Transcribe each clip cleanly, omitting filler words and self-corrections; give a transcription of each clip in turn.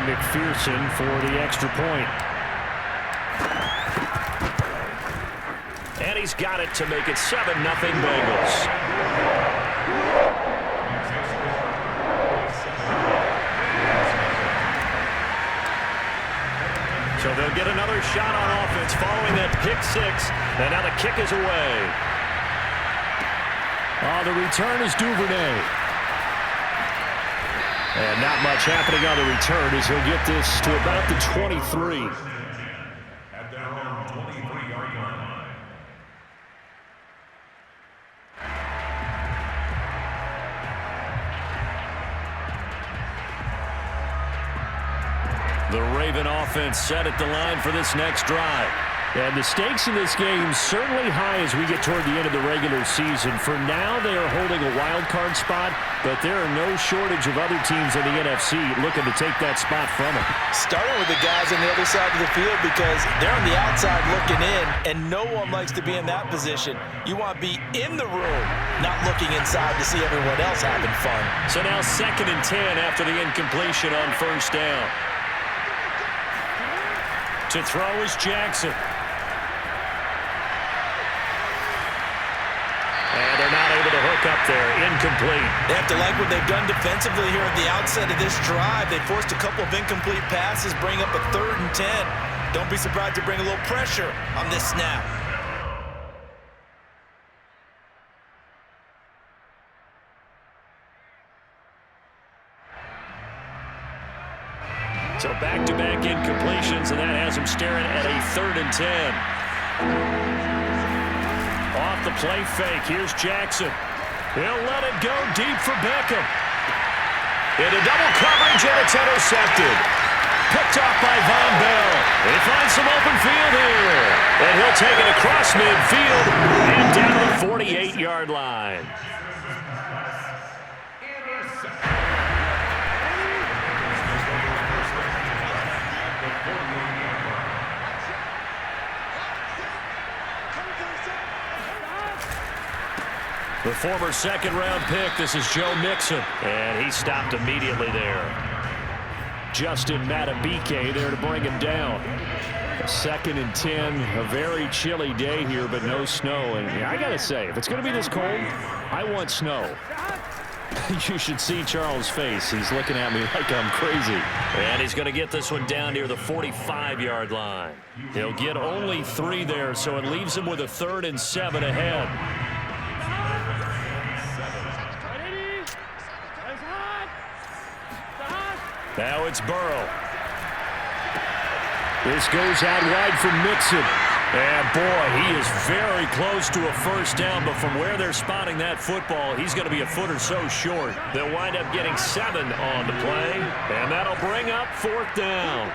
McPherson for the extra point. And he's got it to make it 7-0 Bengals. So they'll get another shot on offense following that pick six. And now the kick is away. The return is Duvernay. And not much happening on the return as he'll get this to about the 23. At their own 23-yard line. The Raven offense set at the line for this next drive. And the stakes in this game certainly high as we get toward the end of the regular season. For now, they are holding a wild card spot, but there are no shortage of other teams in the NFC looking to take that spot from them. Starting with the guys on the other side of the field because they're on the outside looking in, and no one likes to be in that position. You want to be in the room, not looking inside to see everyone else having fun. So now 2nd and 10 after the incompletion on first down. To throw is Jackson. And they're not able to hook up there. Incomplete. They have to like what they've done defensively here at the outset of this drive. They forced a couple of incomplete passes, bring up a 3rd and 10. Don't be surprised to bring a little pressure on this snap. So back-to-back incompletions, and that has him staring at a 3rd and 10. Off the play fake, here's Jackson. He'll let it go deep for Beckham. Into double coverage, and it's intercepted. Picked off by Von Bell. He finds some open field here. And he'll take it across midfield and down to the 48-yard line. The former 2nd-round pick, this is Joe Mixon. And he stopped immediately there. Justin Matabike there to bring him down. 2nd and 10, a very chilly day here, but no snow. And I got to say, if it's going to be this cold, I want snow. You should see Charles' face. He's looking at me like I'm crazy. And he's going to get this one down near the 45-yard line. He'll get only 3 there, so it leaves him with a 3rd and 7 ahead. Now it's Burrow. This goes out wide for Mixon. And boy, he is very close to a first down, but from where they're spotting that football, he's going to be a foot or so short. They'll wind up getting 7 on the play, and that'll bring up 4th down.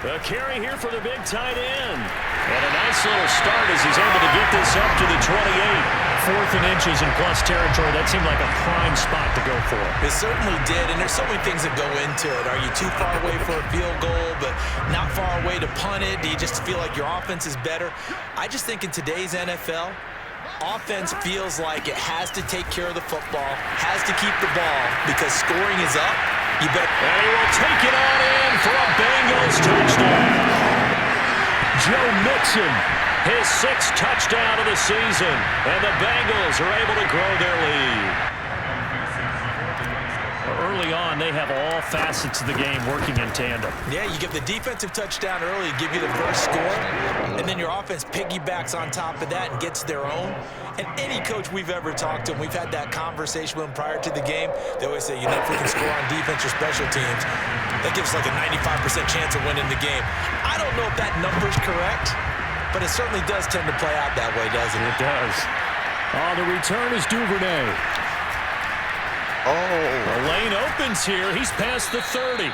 A carry here for the big tight end. And a nice little start as he's able to get this up to the 28. 4th and inches in plus territory. That seemed like a prime spot to go for. It certainly did, and there's so many things that go into it. Are you too far away for a field goal, but not far away to punt it? Do you just feel like your offense is better? I just think in today's NFL, offense feels like it has to take care of the football, has to keep the ball, because scoring is up. You better. And he will take it on in for a Bengals touchdown. Joe Mixon. His 6th touchdown of the season, and the Bengals are able to grow their lead. Early on, they have all facets of the game working in tandem. Yeah, you give the defensive touchdown early, give you the first score, and then your offense piggybacks on top of that and gets their own. And any coach we've ever talked to, and we've had that conversation with them prior to the game, they always say, if we can score on defense or special teams, that gives like a 95% chance of winning the game. I don't know if that number's correct, but it certainly does tend to play out that way, doesn't it? It does. The return is Duvernay. The lane opens here. He's past the 30.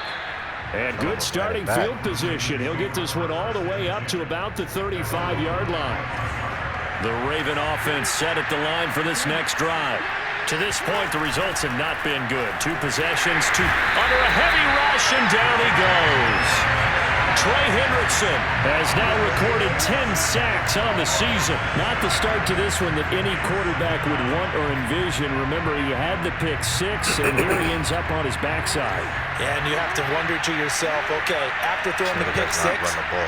And good starting field position. He'll get this one all the way up to about the 35-yard line. The Raven offense set at the line for this next drive. To this point, the results have not been good. 2 possessions, under a heavy rush, and down he goes. Trey Hendrickson has now recorded 10 sacks on the season. Not the start to this one that any quarterback would want or envision. Remember, he had the pick 6, and here he ends up on his backside. Yeah, and you have to wonder to yourself, okay, after throwing the pick 6,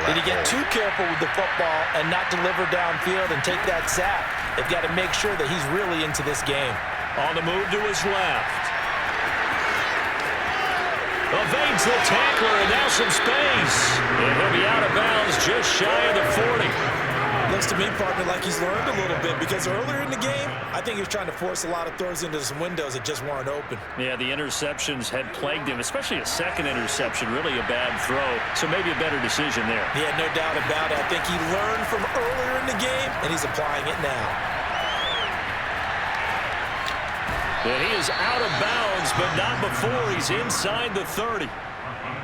did he get too careful with the football and not deliver downfield and take that sack? They've got to make sure that he's really into this game. On the move to his left. Evades the tackler, and now some space. And he'll be out of bounds just shy of the 40. Looks to me, partner, like he's learned a little bit because earlier in the game, I think he was trying to force a lot of throws into some windows that just weren't open. Yeah, the interceptions had plagued him, especially a second interception, really a bad throw. So maybe a better decision there. Yeah, no doubt about it. I think he learned from earlier in the game, and he's applying it now. And he is out of bounds, but not before he's inside the 30.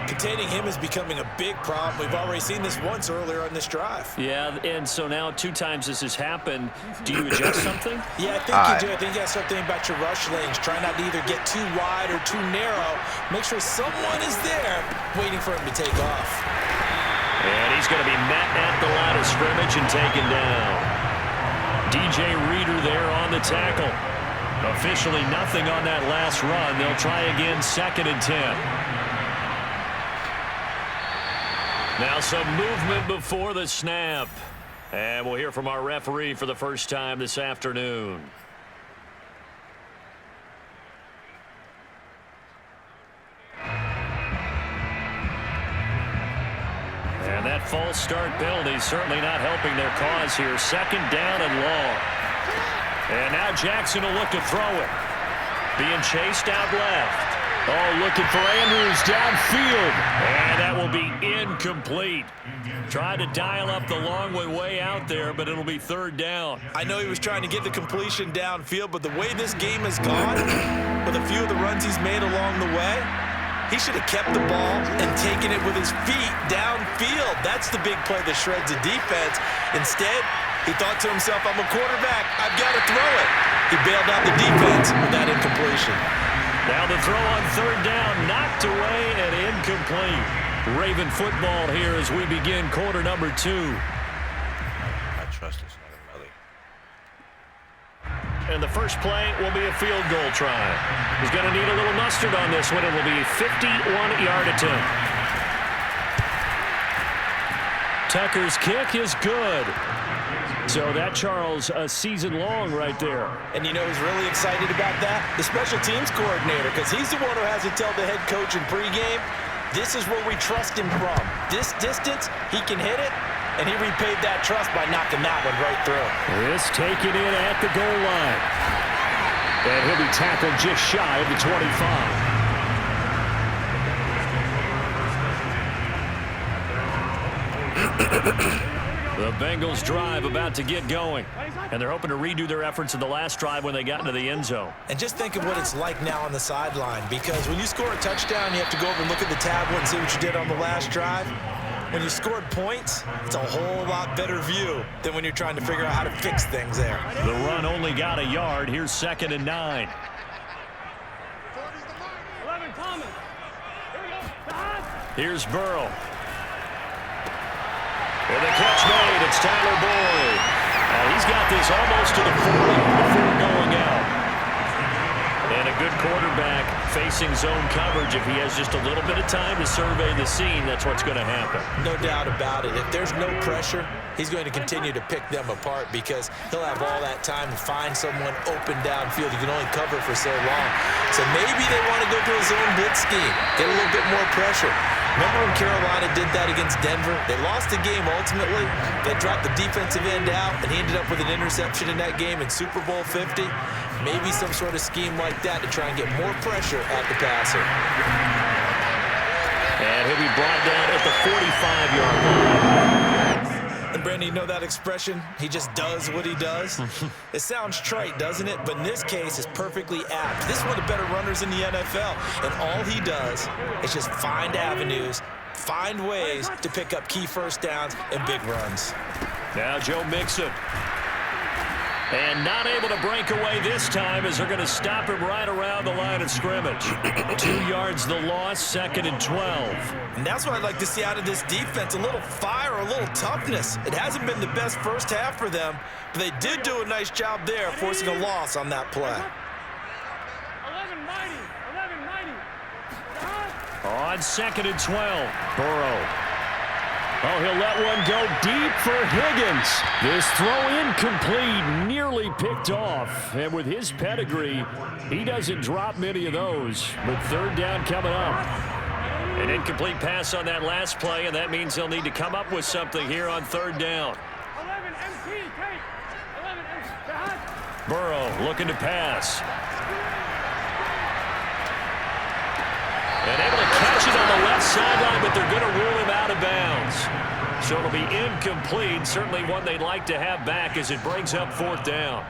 Containing him is becoming a big problem. We've already seen this once earlier on this drive. Yeah, and so now 2 times this has happened. Do you adjust something? Yeah, I think you do. I think you got something about your rush lanes. Try not to either get too wide or too narrow. Make sure someone is there waiting for him to take off. And he's going to be met at the line of scrimmage and taken down. DJ Reader there on the tackle. Officially nothing on that last run. They'll try again, 2nd and 10. Now some movement before the snap. And we'll hear from our referee for the first time this afternoon. And that false start penalty certainly not helping their cause here. 2nd down and long. And now Jackson will look to throw it. Being chased out left. Oh, looking for Andrews downfield. And that will be incomplete. Tried to dial up the long way out there, but it'll be 3rd down. I know he was trying to get the completion downfield, but the way this game has gone, with a few of the runs he's made along the way, he should have kept the ball and taken it with his feet downfield. That's the big play that shreds the defense. Instead, he thought to himself, I'm a quarterback. I've got to throw it. He bailed out the defense with that incompletion. Now the throw on 3rd down, knocked away and incomplete. Raven football here as we begin quarter number 2. I trust this nigga, Melly. And the first play will be a field goal try. He's going to need a little mustard on this one. It will be a 51-yard attempt. Tucker's kick is good. So that, Charles, a season long right there. And you know who's really excited about that? The special teams coordinator, because he's the one who has to tell the head coach in pregame, this is where we trust him from. This distance, he can hit it, and he repaid that trust by knocking that one right through. This taken in at the goal line. And he'll be tackled just shy of the 25. The Bengals drive about to get going. And they're hoping to redo their efforts in the last drive when they got into the end zone. And just think of what it's like now on the sideline, because when you score a touchdown, you have to go over and look at the tablet and see what you did on the last drive. When you scored points, it's a whole lot better view than when you're trying to figure out how to fix things there. The run only got a yard. Here's 2nd and 9. Here's Burrow. And the catch made. It's Tyler Boyd. He's got this almost to the 40 before going out. And a good quarterback facing zone coverage. If he has just a little bit of time to survey the scene, that's what's going to happen. No doubt about it. If there's no pressure, he's going to continue to pick them apart because he'll have all that time to find someone open downfield. You can only cover for so long. So maybe they want to go to a zone blitz scheme, get a little bit more pressure. Remember when Carolina did that against Denver? They lost the game ultimately. They dropped the defensive end out, and he ended up with an interception in that game in Super Bowl 50. Maybe some sort of scheme like that to try and get more pressure at the passer. And he'll be brought down at the 45-yard line. And Brandon, you know that expression? He just does what he does. It sounds trite, doesn't it? But in this case, it's perfectly apt. This is one of the better runners in the NFL. And all he does is just find avenues, find ways to pick up key first downs and big runs. Now Joe Mixon. And not able to break away this time as they're going to stop him right around the line of scrimmage. 2 yards the loss, 2nd and 12. And that's what I'd like to see out of this defense, a little fire, a little toughness. It hasn't been the best first half for them, but they did do a nice job there forcing a loss on that play. 11-90. On 2nd and 12, Burrow. Oh, he'll let one go deep for Higgins. This throw incomplete, nearly picked off. And with his pedigree, he doesn't drop many of those. But 3rd down coming up. An incomplete pass on that last play, and that means they'll need to come up with something here on 3rd down. 11 MT, take. 11 MT. Burrow looking to pass. And able to catch it on the left sideline, but they're going to rule him out of bounds. So it'll be incomplete, certainly one they'd like to have back as it brings up 4th down.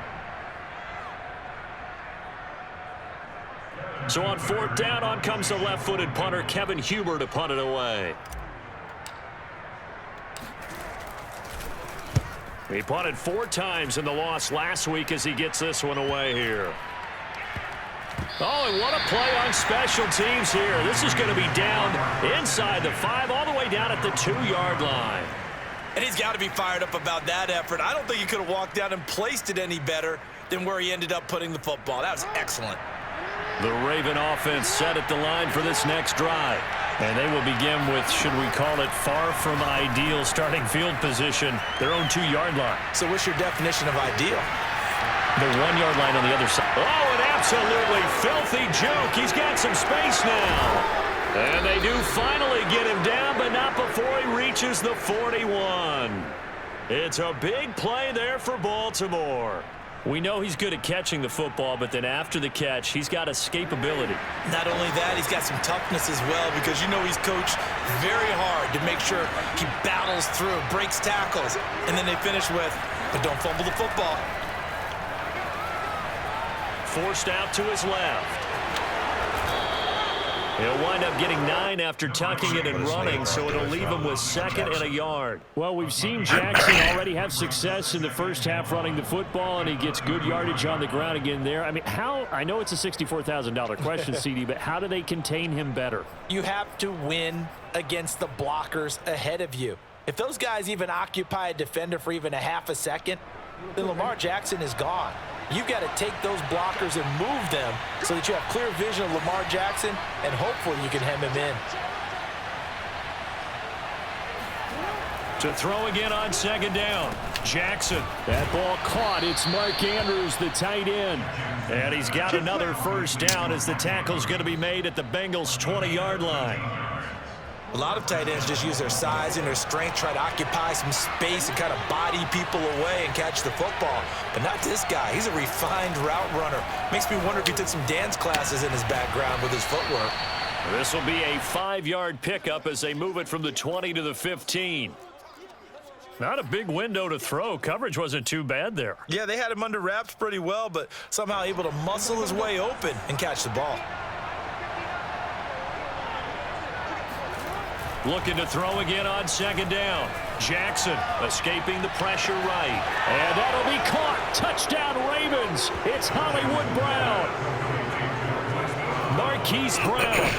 So on 4th down, on comes the left-footed punter, Kevin Huber, to punt it away. He punted 4 times in the loss last week as he gets this one away here. Oh, and what a play on special teams here. This is going to be down inside the 5, all the way down at the 2-yard line. And he's got to be fired up about that effort. I don't think he could have walked down and placed it any better than where he ended up putting the football. That was excellent. The Raven offense set at the line for this next drive. And they will begin with, should we call it, far from ideal starting field position, their own 2-yard line. So what's your definition of ideal? The 1-yard line on the other side. Oh, an absolutely filthy joke. He's got some space now. And they do finally get him down, but not before he reaches the 41. It's a big play there for Baltimore. We know he's good at catching the football, but then after the catch, he's got escapability. Not only that, he's got some toughness as well, because you know he's coached very hard to make sure he battles through, breaks tackles, and then they finish with, but don't fumble the football. Forced out to his left. He'll wind up getting 9 after tucking it and running, so it'll leave him with 2nd and a yard. Well, we've seen Jackson already have success in the first half running the football, and he gets good yardage on the ground again there. I mean, I know it's a $64,000 question, CD, but how do they contain him better? You have to win against the blockers ahead of you. If those guys even occupy a defender for even a half a second, then Lamar Jackson is gone. You've got to take those blockers and move them so that you have clear vision of Lamar Jackson, and hopefully you can hem him in. To throw again on 2nd down. Jackson. That ball caught. It's Mark Andrews, the tight end. And he's got another 1st down as the tackle's going to be made at the Bengals' 20-yard line. A lot of tight ends just use their size and their strength, try to occupy some space and kind of body people away and catch the football. But not this guy. He's a refined route runner. Makes me wonder if he took some dance classes in his background with his footwork. This will be a 5-yard pickup as they move it from the 20 to the 15. Not a big window to throw. Coverage wasn't too bad there. Yeah, they had him under wraps pretty well, but somehow able to muscle his way open and catch the ball. Looking to throw again on 2nd down. Jackson escaping the pressure right. And that'll be caught. Touchdown Ravens. It's Hollywood Brown. Marquise Brown,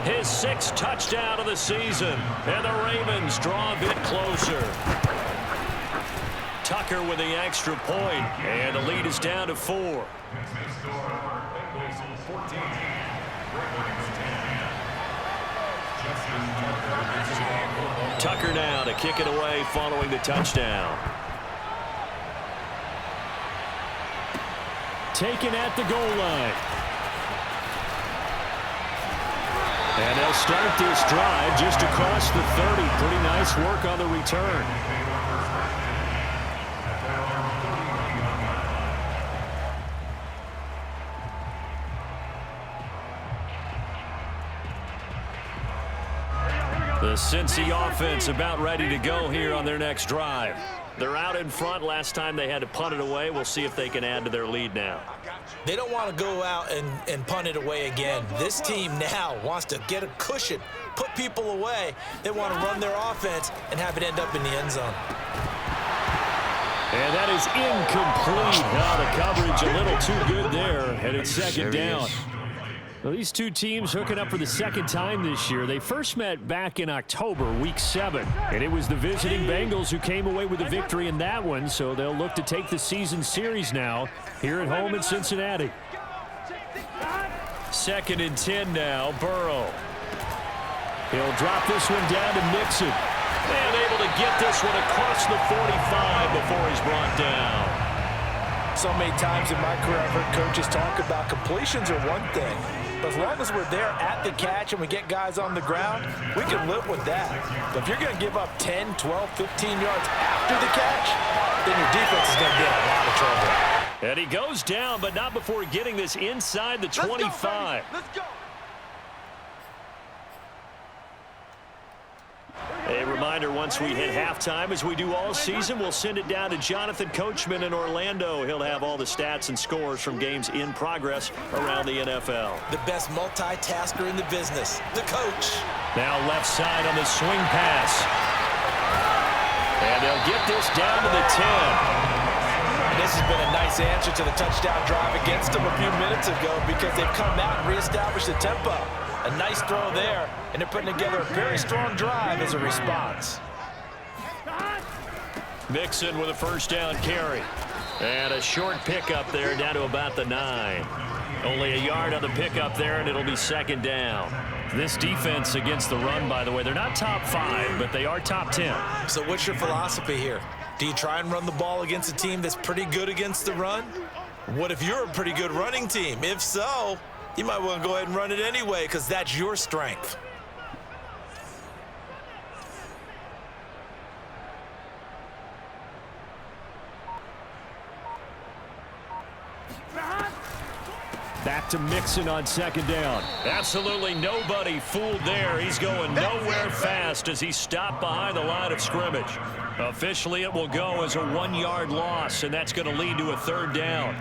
his 6th touchdown of the season. And the Ravens draw a bit closer. Tucker with the extra point. And the lead is down to 4. Tucker now to kick it away following the touchdown. Taken at the goal line. And they'll start this drive just across the 30. Pretty nice work on the return. The Cincy offense about ready to go here on their next drive. They're out in front. Last time they had to punt it away. We'll see if they can add to their lead now. They don't want to go out and punt it away again. This team now wants to get a cushion, put people away. They want to run their offense and have it end up in the end zone. And that is incomplete. Now the coverage a little too good there, and it's second down. Well, these two teams hooking up for the second time this year. They first met back in October, Week 7. And it was the visiting Bengals who came away with a victory in that one, so they'll look to take the season series now here at home in Cincinnati. 2nd and 10 now, Burrow. He'll drop this one down to Mixon. And able to get this one across the 45 before he's brought down. So many times in my career I've heard coaches talk about completions are one thing. But as long as we're there at the catch and we get guys on the ground, we can live with that. But if you're going to give up 10, 12, 15 yards after the catch, then your defense is going to be in a lot of trouble. And he goes down, but not before getting this inside the 25. Let's go. A reminder, once we hit halftime, as we do all season, we'll send it down to Jonathan Coachman in Orlando. He'll have all the stats and scores from games in progress around the NFL. The best multitasker in the business, the coach. Now left side on the swing pass. And they'll get this down to the 10. This has been a nice answer to the touchdown drive against them a few minutes ago because they've come out and reestablished the tempo. A nice throw there, and they're putting together a very strong drive as a response. Mixon with a first down carry. And a short pickup there down to about the 9. Only a yard on the pickup there, and it'll be second down. This defense against the run, by the way, they're not top 5, but they are top 10. So what's your philosophy here? Do you try and run the ball against a team that's pretty good against the run? What if you're a pretty good running team? If so, you might want to go ahead and run it anyway because that's your strength. Back to Mixon on second down. Absolutely nobody fooled there. He's going nowhere fast as he stopped behind the line of scrimmage. Officially, it will go as a 1-yard loss, and that's going to lead to a third down.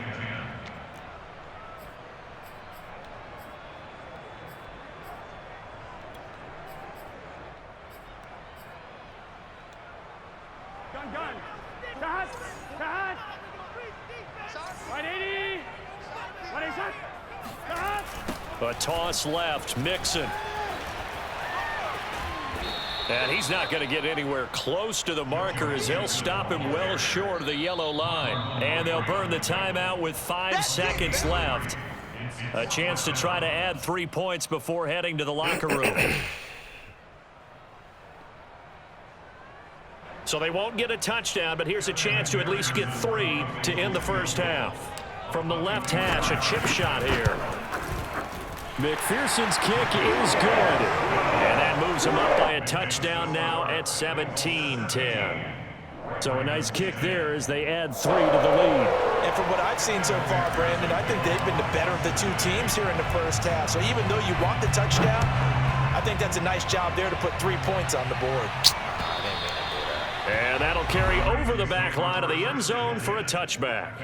Gun. Cut. 180. 180. A toss left, Mixon. And he's not going to get anywhere close to the marker as they'll stop him well short of the yellow line. And they'll burn the timeout with 5 seconds left. A chance to try to add 3 points before heading to the locker room. So they won't get a touchdown, but here's a chance to at least get 3 to end the first half. From the left hash, a chip shot here. McPherson's kick is good. And that moves him up by a touchdown now at 17-10. So a nice kick there as they add 3 to the lead. And from what I've seen so far, Brandon, I think they've been the better of the two teams here in the first half. So even though you want the touchdown, I think that's a nice job there to put 3 points on the board. And that'll carry over the back line of the end zone for a touchback.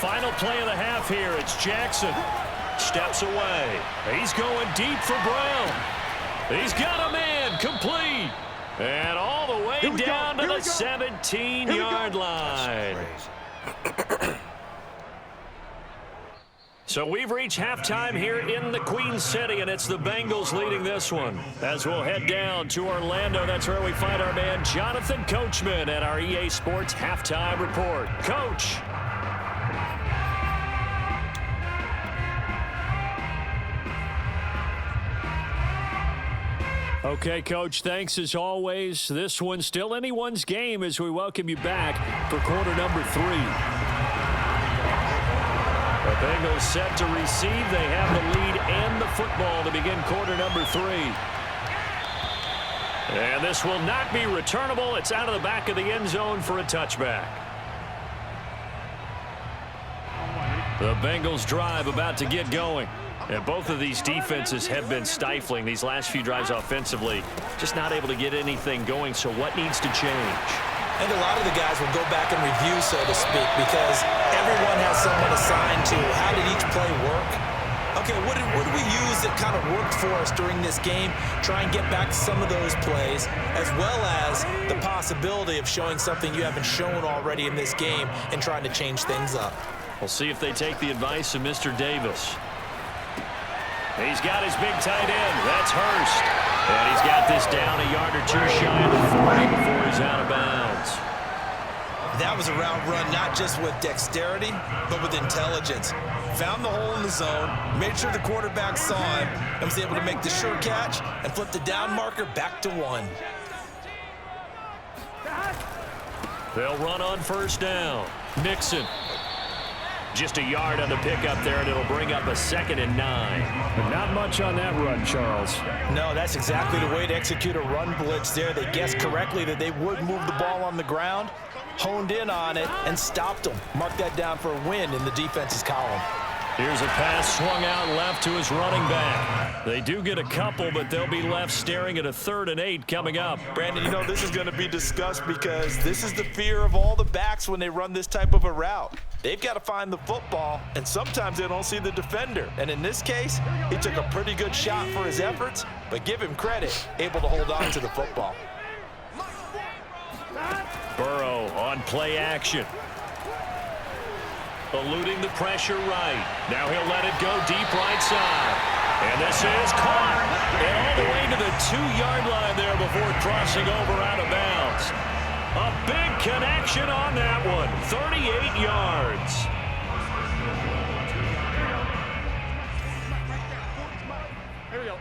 Final play of the half here. It's Jackson. Steps away. He's going deep for Brown. He's got a man. Complete. And all the way down to the 17-yard line. So we've reached halftime here in the Queen City, and it's the Bengals leading this one. As we'll head down to Orlando, that's where we find our man Jonathan Coachman at our EA Sports Halftime Report. Coach. Okay, Coach, thanks as always. This one's still anyone's game as we welcome you back for quarter number 3. The Bengals set to receive. They have the lead and the football to begin quarter number 3. And this will not be returnable. It's out of the back of the end zone for a touchback. The Bengals drive about to get going. And both of these defenses have been stifling these last few drives offensively. Just not able to get anything going, so what needs to change? I think a lot of the guys will go back and review, so to speak, because everyone has someone assigned to how did each play work. Okay, what did we use that kind of worked for us during this game? Try and get back to some of those plays, as well as the possibility of showing something you haven't shown already in this game and trying to change things up. We'll see if they take the advice of Mr. Davis. He's got his big tight end. That's Hurst. And he's got this down a yard or two shy of the 40 before he's out of bounds. That was a route run not just with dexterity, but with intelligence. Found the hole in the zone, made sure the quarterback saw him, and was able to make the sure catch and flip the down marker back to 1. They'll run on first down. Mixon. Just a yard on the pickup there, and it'll bring up a 2nd and 9. But not much on that run, Charles. No, that's exactly the way to execute a run blitz there. They guessed correctly that they would move the ball on the ground, honed in on it, and stopped them. Mark that down for a win in the defense's column. Here's a pass swung out left to his running back. They do get a couple, but they'll be left staring at a 3rd and 8 coming up. Brandon, you know, this is going to be discussed because this is the fear of all the backs when they run this type of a route. They've got to find the football, and sometimes they don't see the defender. And in this case, he took a pretty good shot for his efforts, but give him credit, able to hold on to the football. Burrow on play action. Eluding the pressure right. Now he'll let it go deep right side. And this is caught. And all the way to the 2-yard line there before crossing over out of bounds. A big connection on that one. 38 yards. Here we go.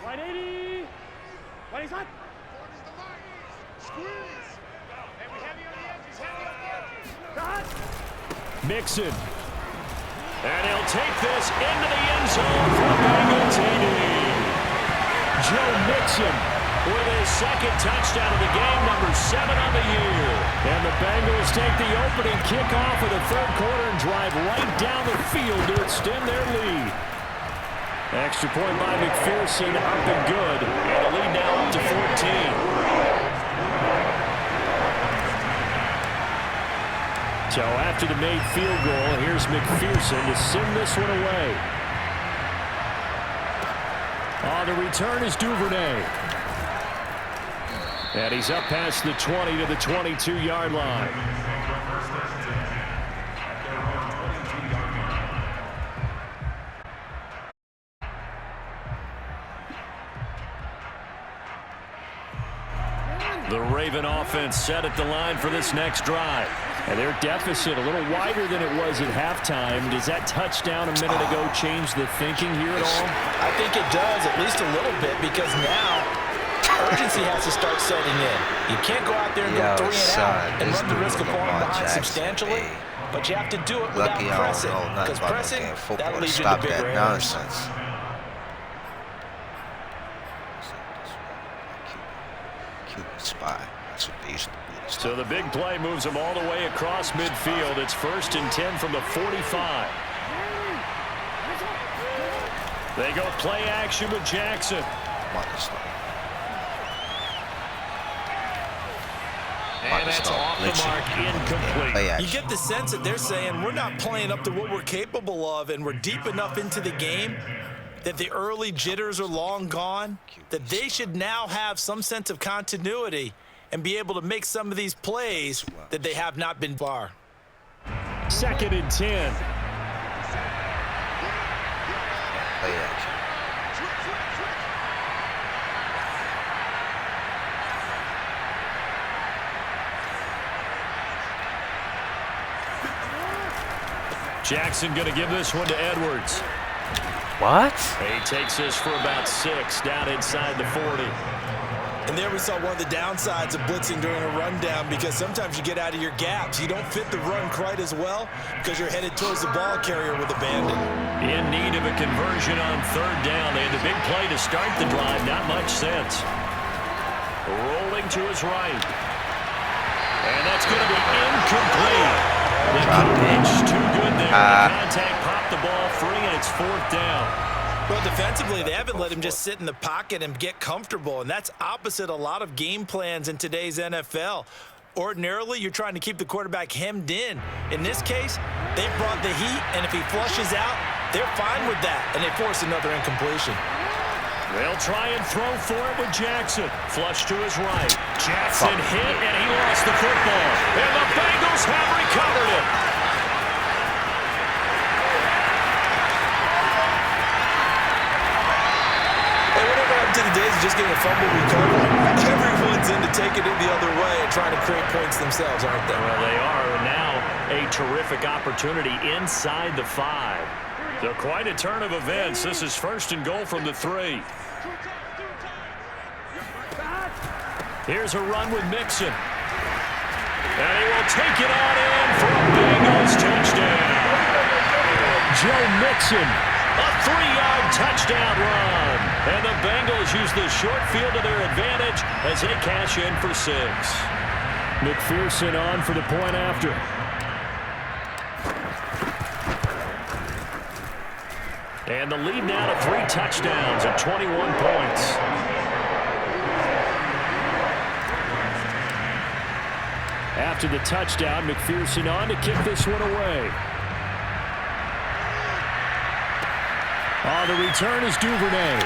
180. 180 hot. Squeeze. Heavy on the edges. Heavy on the edges. Hot. Mixon. And he'll take this into the end zone for a Bengal TD. Joe Mixon with his 2nd touchdown of the game, number 7 on the year. And the Bengals take the opening kickoff of the 3rd quarter and drive right down the field to extend their lead. Extra point by McPherson, up and good. And the lead now up to 14. So after the made field goal, here's McPherson to send this one away. On the return is Duvernay. And he's up past the 20 to the 22-yard line. The Raven offense set at the line for this next drive. And their deficit a little wider than it was at halftime. Does that touchdown a minute ago change the thinking here at all? I think it does, at least a little bit, because now urgency has to start setting in. You can't go out there and go 3 and out and run the risk of falling behind substantially, but you have to do it without pressing, because pressing, that leads you to bigger errors. Cupid spy. That's what they used to do. So the big play moves them all the way across midfield. It's 1st and 10 from the 45. They go play action with Jackson. And that's off the mark, incomplete. You get the sense that they're saying we're not playing up to what we're capable of, and we're deep enough into the game that the early jitters are long gone, that they should now have some sense of continuity and be able to make some of these plays that they have not been far. 2nd and 10. Play action. Jackson going to give this one to Edwards. What? He takes this for about 6 down inside the 40. And there we saw one of the downsides of blitzing during a rundown, because sometimes you get out of your gaps. You don't fit the run quite as well because you're headed towards the ball carrier with abandon. In need of a conversion on 3rd down. They had the big play to start the drive. Not much sense. Rolling to his right. And that's going to be incomplete. The coverage too good there. The contact popped the ball free, and it's 4th down. Well, defensively, they haven't let him just sit in the pocket and get comfortable, and that's opposite a lot of game plans in today's NFL. Ordinarily, you're trying to keep the quarterback hemmed in. In this case, they brought the heat, and if he flushes out, they're fine with that, and they force another incompletion. They'll try and throw for it with Jackson. Flush to his right. Jackson hit, and he lost the football. And the Bengals have recovered it. Hey, whatever happened to the days of just getting a fumble recovery? Everyone's into taking it the other way and trying to create points themselves, aren't they? Well, they are, and now a terrific opportunity inside the 5. So quite a turn of events. This is 1st and goal from the 3. Here's a run with Mixon. And he will take it on in for a Bengals touchdown. Joe Mixon. A 3-yard touchdown run. And the Bengals use the short field to their advantage as they cash in for 6. McPherson on for the point after. And the lead now to 3 touchdowns and 21 points. After the touchdown, McPherson on to kick this one away. On the return is Duvernay.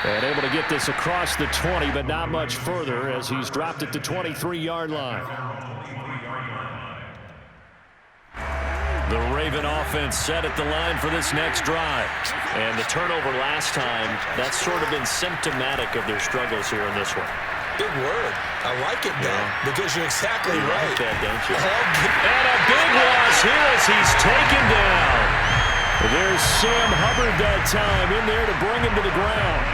And able to get this across the 20, but not much further as he's dropped at the 23-yard line. The Raven offense set at the line for this next drive. And the turnover last time, that's sort of been symptomatic of their struggles here in this one. Big word. I like it, though, because you're exactly you right. Like that, don't you? And a big loss here as he's taken down. There's Sam Hubbard that time in there to bring him to the ground.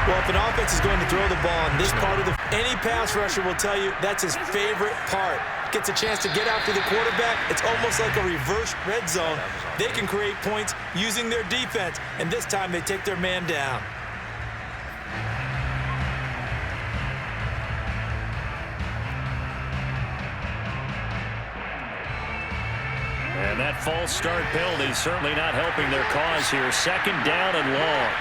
Well, if an offense is going to throw the ball in this part of any pass rusher will tell you that's his favorite part. Gets a chance to get after the quarterback. It's almost like a reverse red zone. They can create points using their defense, and this time they take their man down. And that false start penalty certainly not helping their cause here. 2nd down and long.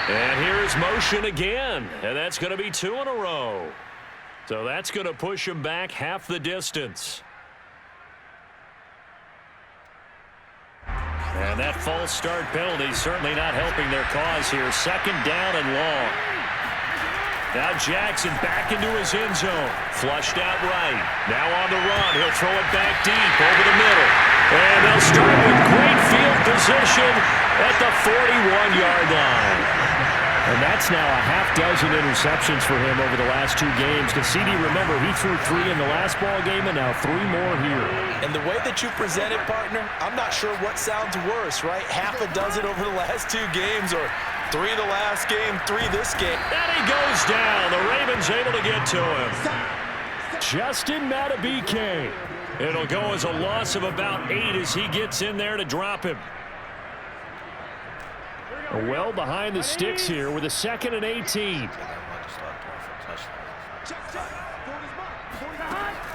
And here's motion again. And that's going to be 2 in a row. So that's going to push him back half the distance. And that false start penalty certainly not helping their cause here. 2nd down and long. Now Jackson back into his end zone. Flushed out right. Now on the run. He'll throw it back deep over the middle. And they'll start with great field position at the 41-yard line. And that's now a half-dozen interceptions for him over the last 2 games. Because CD, remember, he threw 3 in the last ball game and now 3 more here. And the way that you present it, partner, I'm not sure what sounds worse, right? Half a dozen over the last 2 games or 3 the last game, 3 this game. And he goes down. The Ravens able to get to him. Justin Madubuike. It'll go as a loss of about 8 as he gets in there to drop him. Well behind the sticks here with a 2nd and 18.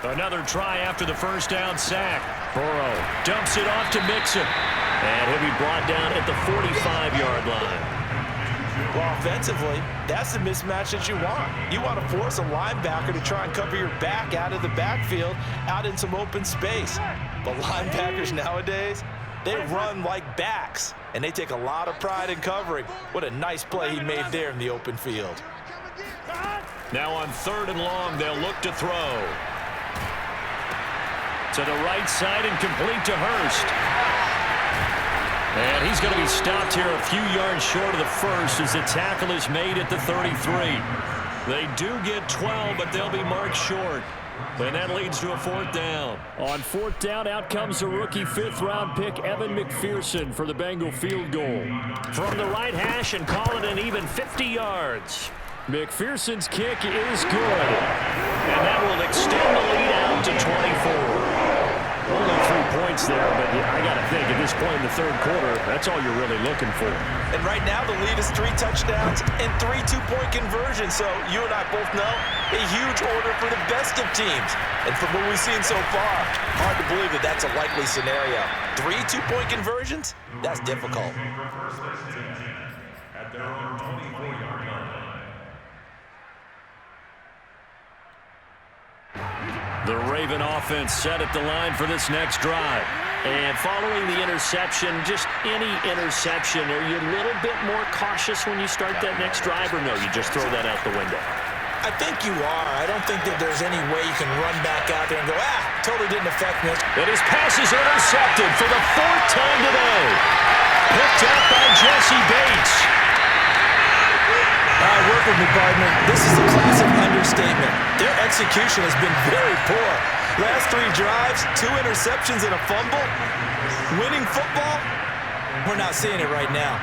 Another try after the first down sack. Burrow dumps it off to Mixon. And he'll be brought down at the 45-yard line. Well, offensively, that's the mismatch that you want. You want to force a linebacker to try and cover your back out of the backfield, out in some open space. But linebackers nowadays, they run like backs, and they take a lot of pride in covering. What a nice play he made there in the open field. Now on 3rd and long, they'll look to throw. To the right side and complete to Hurst. And he's going to be stopped here a few yards short of the first as the tackle is made at the 33. They do get 12, but they'll be marked short. And that leads to a 4th down. On 4th down, out comes the rookie 5th-round pick, Evan McPherson, for the Bengal field goal. From the right hash and call it an even 50 yards. McPherson's kick is good. And that will extend the lead out to 24. Only 3 points there, but I got to think at this point in the third quarter, that's all you're really looking for. And right now, the lead is 3 touchdowns and 3 two-point conversions. So you and I both know a huge order for the best of teams. And from what we've seen so far, hard to believe that that's a likely scenario. 3 two-point conversions? That's difficult. At their own 24-yard line. The Raven offense set at the line for this next drive. And following the interception, just any interception, are you a little bit more cautious when you start that next drive, or no, you just throw that out the window? I think you are. I don't think that there's any way you can run back out there and go, totally didn't affect me. And his pass is intercepted for the 4th time today. Picked up by Jesse Bates. Work with me, partner. This is a classic understatement. Their execution has been very poor. Last 3 drives, 2 interceptions and a fumble. Winning football, we're not seeing it right now.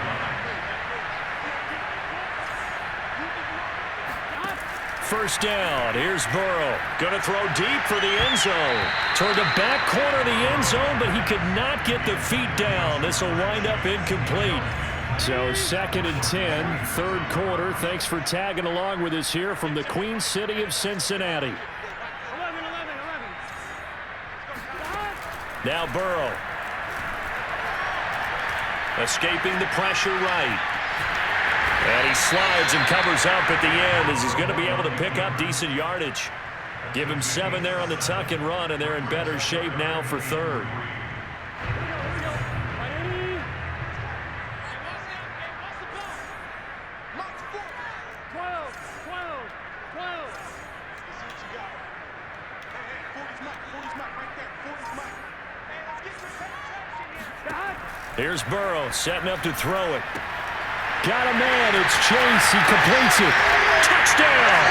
First down. Here's Burrow. Going to throw deep for the end zone. Toward the back corner of the end zone, but he could not get the feet down. This will wind up incomplete. So 2nd and 10, third quarter. Thanks for tagging along with us here from the Queen City of Cincinnati. 11. Now Burrow. Escaping the pressure right. And he slides and covers up at the end as he's going to be able to pick up decent yardage. Give him 7 there on the tuck and run, and they're in better shape now for third. Here's Burrow setting up to throw it. Got a man. It's Chase. He completes it. Touchdown!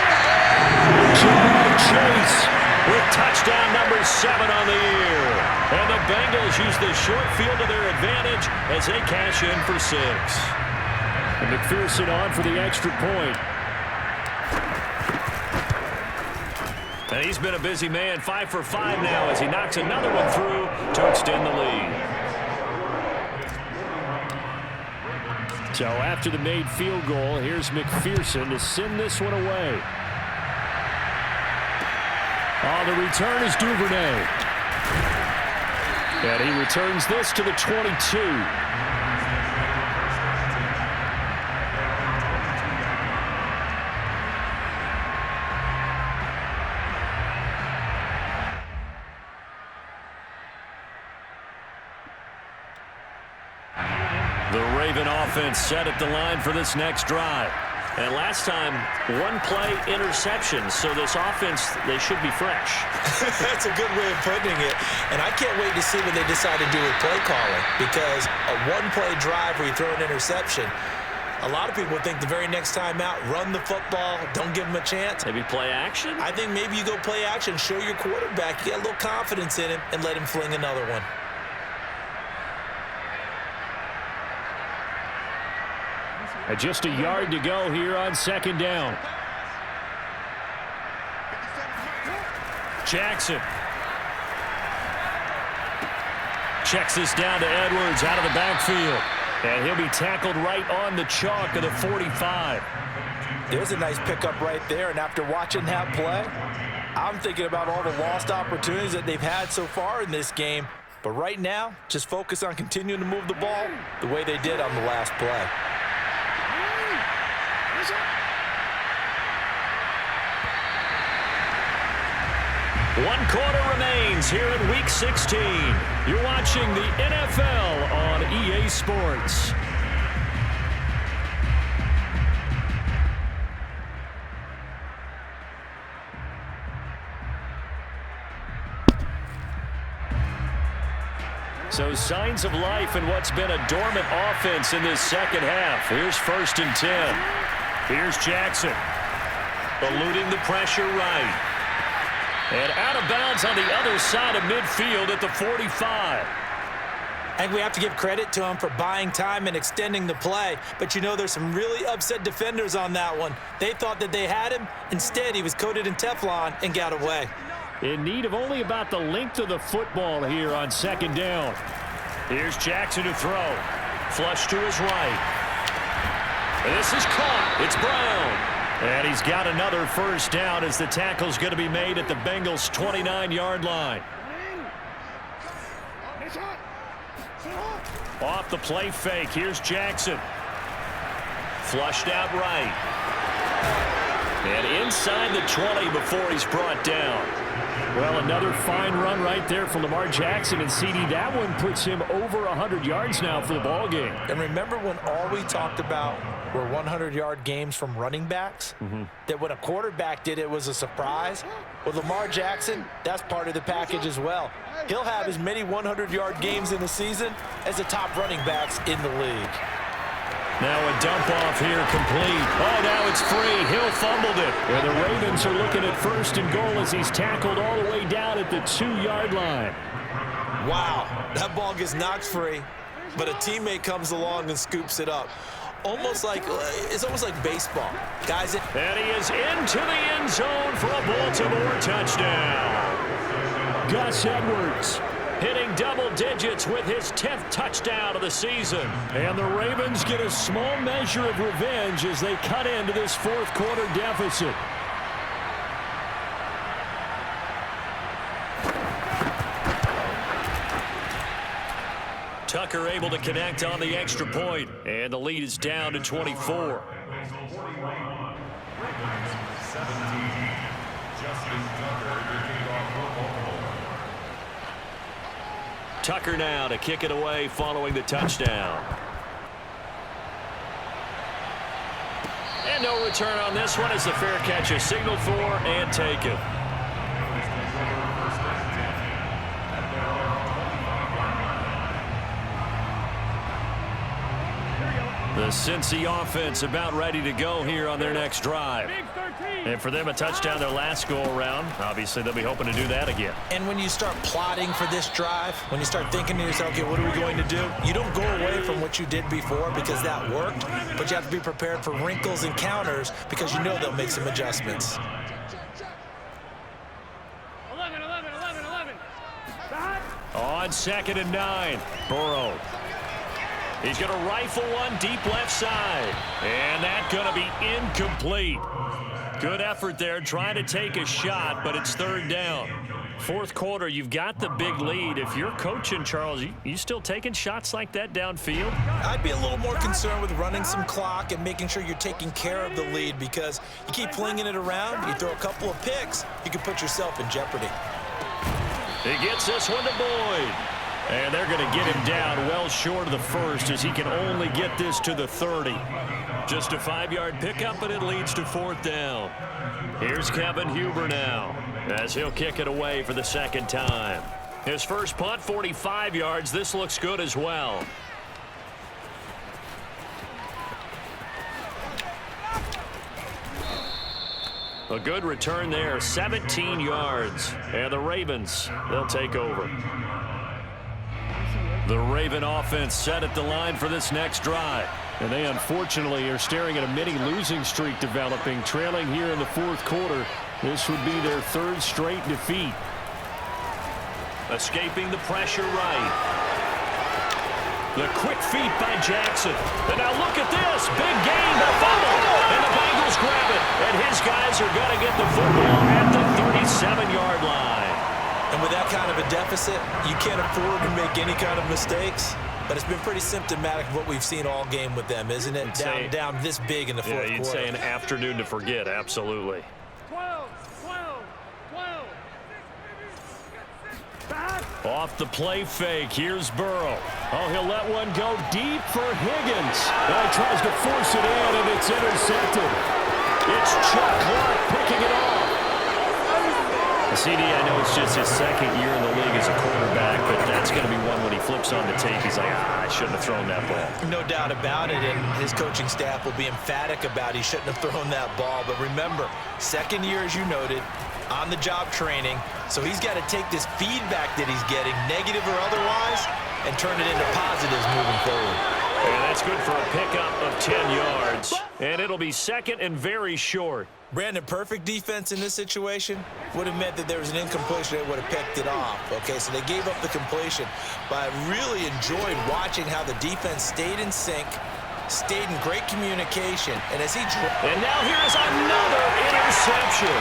Jamar Chase with touchdown number 7 on the year. And the Bengals use the short field to their advantage as they cash in for 6. And McPherson on for the extra point. And he's been a busy man. 5 for 5 now as he knocks another one through to extend the lead. So after the made field goal, here's McPherson to send this one away. The return is Duvernay. And he returns this to the 22. The Raven offense set at the line for this next drive. And last time, 1-play interception. So this offense, they should be fresh. That's a good way of putting it. And I can't wait to see what they decide to do with play calling. Because a 1-play drive where you throw an interception, a lot of people think the very next time out, run the football, don't give them a chance. Maybe play action? I think maybe you go play action, show your quarterback, you get a little confidence in him, and let him fling another one. Just a yard to go here on 2nd down. Jackson. Checks this down to Edwards out of the backfield. And he'll be tackled right on the chalk of the 45. There's a nice pickup right there. And after watching that play, I'm thinking about all the lost opportunities that they've had so far in this game. But right now, just focus on continuing to move the ball the way they did on the last play. 1 quarter remains here in Week 16. You're watching the NFL on EA Sports. So signs of life in what's been a dormant offense in this second half. Here's 1st and 10. Here's Jackson. Eluding the pressure right. And out of bounds on the other side of midfield at the 45. I think we have to give credit to him for buying time and extending the play. But, you know, there's some really upset defenders on that one. They thought that they had him. Instead, he was coated in Teflon and got away. In need of only about the length of the football here on 2nd down. Here's Jackson to throw. Flush to his right. And this is caught. It's Brown. And he's got another first down as the tackle's going to be made at the Bengals' 29-yard line. Off the play fake. Here's Jackson. Flushed out right. And inside the 20 before he's brought down. Well, another fine run right there from Lamar Jackson, and CD, that one puts him over 100 yards now for the ball game. And remember when all we talked about were 100-yard games from running backs? That when a quarterback did it was a surprise? Well, Lamar Jackson, that's part of the package as well. He'll have as many 100-yard games in the season as the top running backs in the league. Now a dump off here complete. Oh, now it's free. Hill fumbled it. And the Ravens are looking at first and goal as he's tackled all the way down at the 2-yard line. Wow, that ball gets knocked free, but a teammate comes along and scoops it up. It's almost like baseball. Guys, and he is into the end zone for a Baltimore touchdown. Gus Edwards hitting double digits with his 10th touchdown of the season. And the Ravens get a small measure of revenge as they cut into this fourth quarter deficit. Tucker able to connect on the extra point, and the lead is down to 24. Tucker now to kick it away following the touchdown. And no return on this one as the fair catch is signaled for and taken. The Cincy offense about ready to go here on their next drive. And for them, a touchdown their last go-around. Obviously, they'll be hoping to do that again. And when you start plotting for this drive, when you start thinking to yourself, okay, what are we going to do? You don't go away from what you did before because that worked, but you have to be prepared for wrinkles and counters because you know they'll make some adjustments. 11. On 2nd and 9, Burrow. He's going to rifle one deep left side. And that's going to be incomplete. Good effort there trying to take a shot, but it's 3rd down. Fourth quarter, you've got the big lead. If you're coaching, Charles, you still taking shots like that downfield? I'd be a little more concerned with running some clock and making sure you're taking care of the lead because you keep flinging it around, you throw a couple of picks, you can put yourself in jeopardy. He gets this one to Boyd. And they're going to get him down well short of the first as he can only get this to the 30. Just a 5-yard pickup, and it leads to 4th down. Here's Kevin Huber now as he'll kick it away for the 2nd time. His first punt, 45 yards. This looks good as well. A good return there, 17 yards. And the Ravens, they'll take over. The Raven offense set at the line for this next drive. And they unfortunately are staring at a mini losing streak developing, trailing here in the fourth quarter. This would be their 3rd straight defeat. Escaping the pressure right. The quick feet by Jackson. And now look at this. Big gain, the fumble. And the Bengals grab it. And his guys are going to get the football at the 37-yard line. And with that kind of a deficit, you can't afford to make any kind of mistakes. But it's been pretty symptomatic of what we've seen all game with them, isn't it? Down this big in the fourth quarter. Yeah, you'd say an afternoon to forget, absolutely. 12. Off the play fake, here's Burrow. Oh, he'll let one go deep for Higgins. Now he tries to force it in, and it's intercepted. It's Chuck Clark picking it off. CD, I know it's just his 2nd year in the league as a quarterback, but that's going to be one when he flips on the tape. He's like, I shouldn't have thrown that ball. No doubt about it, and his coaching staff will be emphatic about he shouldn't have thrown that ball. But remember, 2nd year, as you noted, on-the-job training, so he's got to take this feedback that he's getting, negative or otherwise, and turn it into positives moving forward. And that's good for a pickup of 10 yards. And it'll be second and very short. Brandon, perfect defense in this situation would have meant that there was an incompletion that would have picked it off. Okay, so they gave up the completion. But I really enjoyed watching how the defense stayed in sync, stayed in great communication. And as he... And now here is another interception.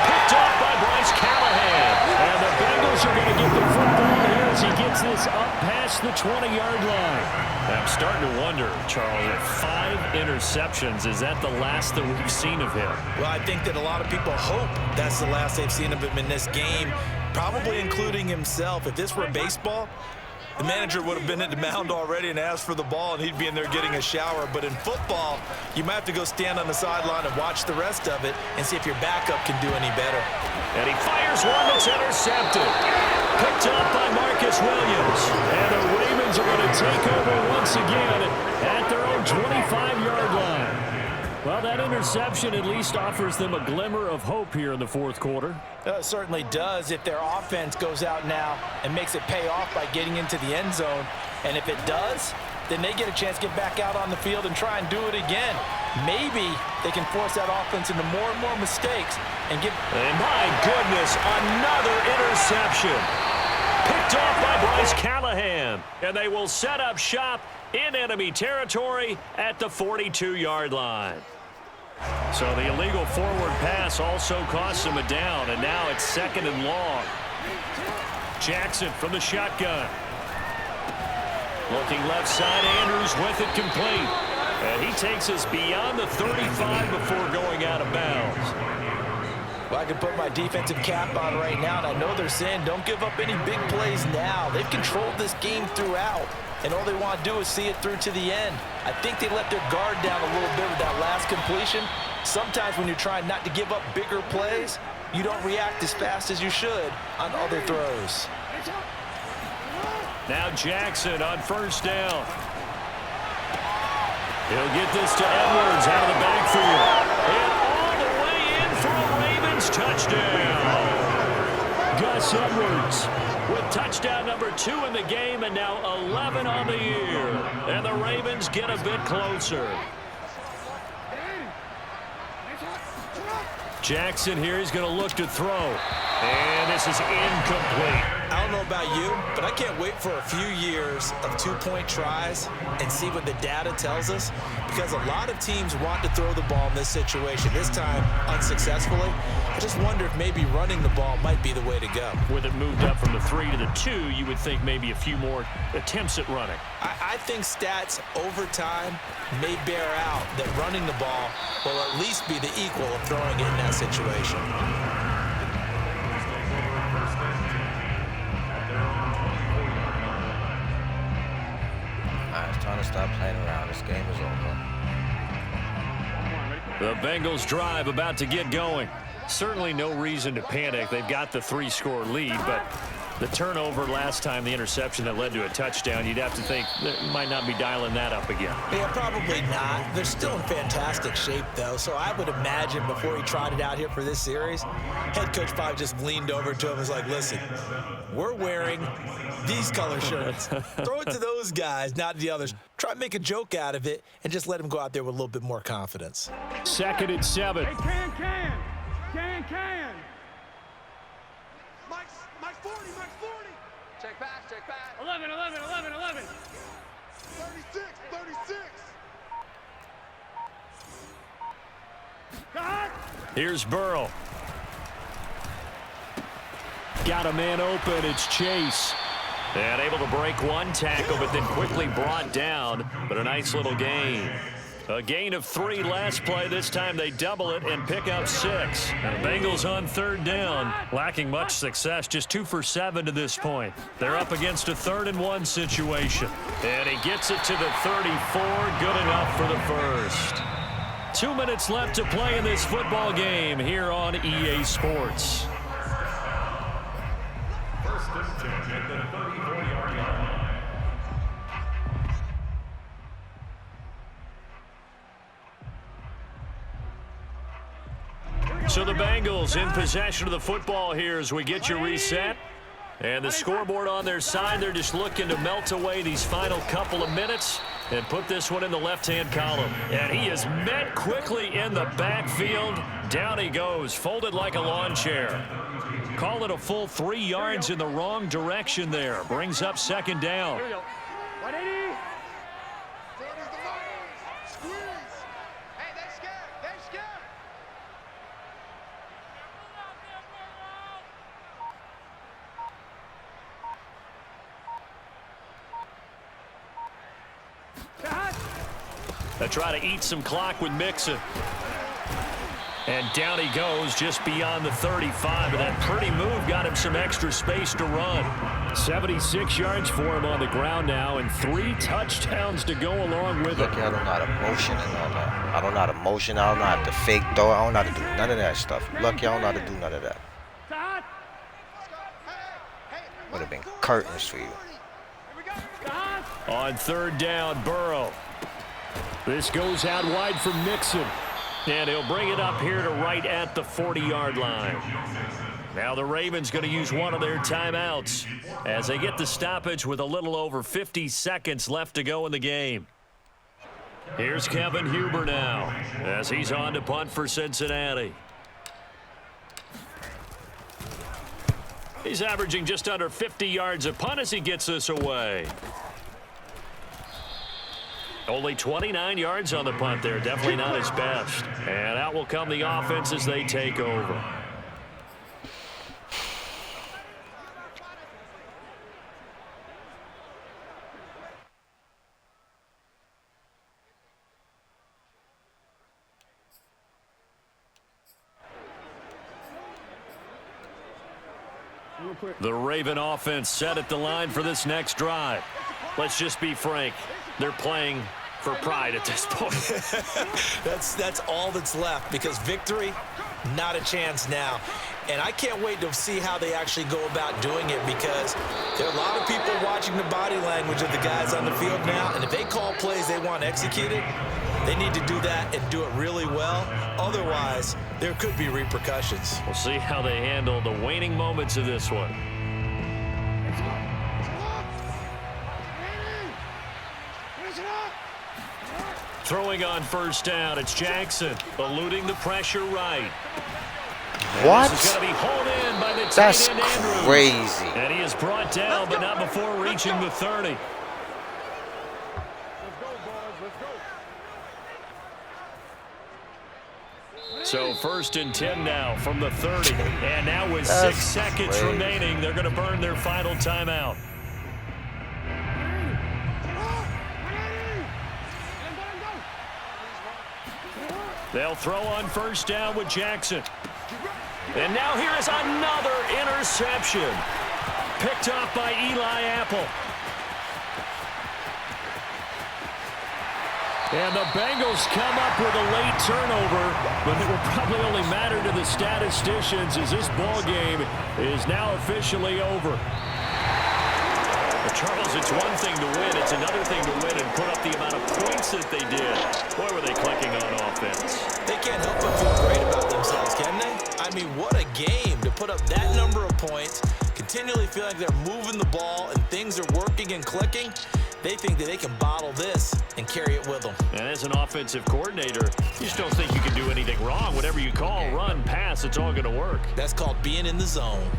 Picked off by Bryce Callahan. And the Bengals are going to get the football here as he gets this up past the 20-yard line. I'm starting to wonder, Charles, if 5 interceptions, is that the last that we've seen of him? Well, I think that a lot of people hope that's the last they've seen of him in this game, probably including himself. If this were baseball, the manager would have been at the mound already and asked for the ball, and he'd be in there getting a shower. But in football, you might have to go stand on the sideline and watch the rest of it and see if your backup can do any better. And he fires one that's intercepted. Picked up by Marcus Williams. And the Ravens are going to take over once again at their own 25-yard line. Well, that interception at least offers them a glimmer of hope here in the fourth quarter. It certainly does if their offense goes out now and makes it pay off by getting into the end zone. And if it does, then they get a chance to get back out on the field and try and do it again. Maybe they can force that offense into more and more mistakes and get... And my goodness, another interception. Picked off by Bryce Callahan. And they will set up shop in enemy territory at the 42-yard line. So the illegal forward pass also costs him a down, and now it's second and long. Jackson from the shotgun. Looking left side, Andrews with it complete. And he takes us beyond the 35 before going out of bounds. Well, I can put my defensive cap on right now, and I know they're saying don't give up any big plays now. They've controlled this game throughout, and all they want to do is see it through to the end. I think they let their guard down a little bit with that last completion. Sometimes when you're trying not to give up bigger plays, you don't react as fast as you should on other throws. Now Jackson on first down. He'll get this to Edwards out of the backfield. And all the way in for a Ravens touchdown. Gus Edwards with touchdown number 2 in the game, and now 11 on the year. And the Ravens get a bit closer. Jackson here is going to look to throw. And this is incomplete. I don't know about you, but I can't wait for a few years of two-point tries and see what the data tells us, because a lot of teams want to throw the ball in this situation, this time unsuccessfully. I just wonder if maybe running the ball might be the way to go. With it moved up from the 3 to the 2, you would think maybe a few more attempts at running. I think stats over time may bear out that running the ball will at least be the equal of throwing it in that situation. It's time to stop playing around. This game is over. The Bengals drive about to get going. Certainly no reason to panic. They've got the 3-score lead, but the turnover last time, the interception that led to a touchdown, you'd have to think they might not be dialing that up again. Yeah, probably not. They're still in fantastic shape, though, so I would imagine before he trotted out here for this series, head coach probably just leaned over to him and was like, listen, we're wearing these color shirts. Throw it to those guys, not the others. Try to make a joke out of it and just let him go out there with a little bit more confidence. 2nd and 7. Hey, can. Mike 40. Check back. 11. 36. God! Here's Burrow. Got a man open. It's Chase. And able to break one tackle, but then quickly brought down. But a nice little gain. A gain of 3 last play. This time they double it and pick up 6. And the Bengals on 3rd down. Lacking much success. Just 2 for 7 to this point. They're up against a 3rd and 1 situation. And he gets it to the 34. Good enough for the first. 2 minutes left to play in this football game here on EA Sports. First and 10 at the 34-yard line. So the Bengals in possession of the football here as we get you reset. And the scoreboard on their side, they're just looking to melt away these final couple of minutes and put this one in the left-hand column. And he is met quickly in the backfield. Down he goes, folded like a lawn chair. Call it a full 3 yards in the wrong direction there. Brings up second down. Here we go. 180. Squeeze. Hey, they're scared. They're scared. They try to eat some clock with Mixon. And down he goes just beyond the 35. And that pretty move got him some extra space to run. 76 yards for him on the ground now, and 3 touchdowns to go along with it. Look, I don't know how to motion and all that. I don't know how to motion. I don't know how to fake throw. I don't know how to do none of that stuff. Lucky I don't know how to do none of that. Would have been curtains for you. On third down, Burrow. This goes out wide for Mixon. And he'll bring it up here to right at the 40-yard line. Now the Ravens going to use one of their timeouts as they get the stoppage with a little over 50 seconds left to go in the game. Here's Kevin Huber now as he's on to punt for Cincinnati. He's averaging just under 50 yards a punt as he gets this away. Only 29 yards on the punt there. Definitely not his best. And out will come the offense as they take over. The Raven offense set at the line for this next drive. Let's just be frank. They're playing for pride at this point. That's all that's left, because victory, not a chance now. And I can't wait to see how they actually go about doing it, because there are a lot of people watching the body language of the guys on the field now, and if they call plays they want executed, they need to do that and do it really well. Otherwise, there could be repercussions. We'll see how they handle the waning moments of this one. Throwing on first down, it's Jackson, eluding the pressure right. What? This is going to be hauled in by the That's tight end Andrews. crazy. And he is brought down, but not before reaching the 30. Let's go, boys. Let's go. So first and 10 now from the 30. And now with 6 seconds crazy. remaining, they're going to burn their final timeout. They'll throw on first down with Jackson. And now here is another interception. Picked off by Eli Apple. And the Bengals come up with a late turnover, but it will probably only matter to the statisticians as this ball game is now officially over. Well, Charles, it's one thing to win. It's another thing to win and put up the amount of points that they did. Boy, were they clicking on offense. They can't help but feel great about themselves, can they? I mean, what a game to put up that number of points, continually feel like they're moving the ball and things are working and clicking. They think that they can bottle this and carry it with them. And as an offensive coordinator, you just don't think you can do anything wrong. Whatever you call, run, pass, it's all going to work. That's called being in the zone.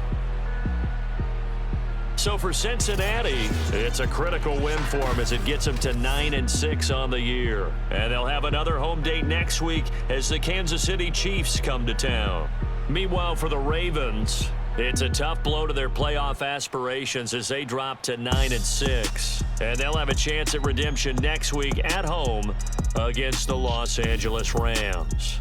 So for Cincinnati, it's a critical win for them as it gets them to 9-6 on the year. And they'll have another home date next week as the Kansas City Chiefs come to town. Meanwhile, for the Ravens, it's a tough blow to their playoff aspirations as they drop to 9-6. And they'll have a chance at redemption next week at home against the Los Angeles Rams.